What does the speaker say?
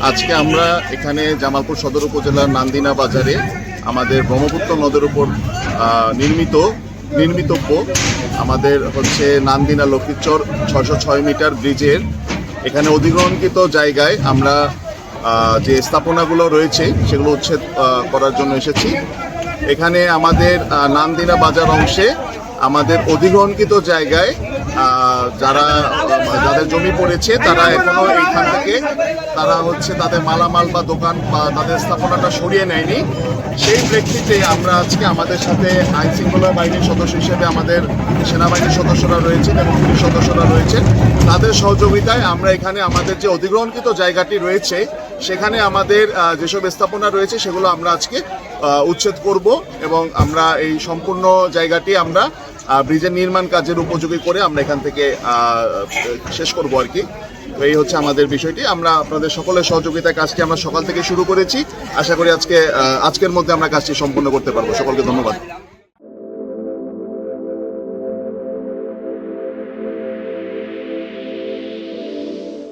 আজকে আমরা এখানে জামালপুর সদর উপজেলার নান্দিনা বাজারে আমাদের ব্রহ্মপুত্র নদের উপর নির্মিতব্য আমাদের হচ্ছে নান্দিনা লক্ষ্মীচর 606 মিটার ব্রিজের এখানে অধিগ্রহণকৃত জায়গায় আমরা যে স্থাপনাগুলো রয়েছে সেগুলো উচ্ছেদ করার জন্য এসেছি। এখানে আমাদের নান্দিনা বাজার অংশে আমাদের অধিগ্রহণকৃত জায়গায় যাদের জমি পড়েছে তারা এখনো এইখান থেকে তারা হচ্ছে তাদের মালামাল বা দোকান বা তাদের স্থাপনাটা সরিয়ে নেয়নি। সেই প্রেক্ষিতে আমরা আজকে আমাদের সাথে আইন শৃঙ্খলা বাহিনীর সদস্য হিসেবে আমাদের সেনাবাহিনীর সদস্যরা রয়েছেন এবং পুলিশ সদস্যরা রয়েছেন, তাদের সহযোগিতায় আমরা এখানে আমাদের যে অধিগ্রহণকৃত জায়গাটি রয়েছে সেখানে আমাদের যেসব স্থাপনা রয়েছে সেগুলো আমরা আজকে উচ্ছেদ করব এবং আমরা এই সম্পূর্ণ জায়গাটি আমরা ব্রিজের নির্মাণ কাজের উপযোগী করে আমরা এখান থেকে শেষ করব আর কি। তো এই হচ্ছে আমাদের বিষয়টি। আমরা আপনাদের সকলের সহযোগিতায় কাজটি আমরা সকাল থেকে শুরু করেছি। আশা করি আজকের মধ্যে আমরা কাজটি সম্পূর্ণ করতে পারবো। সকলকে ধন্যবাদ।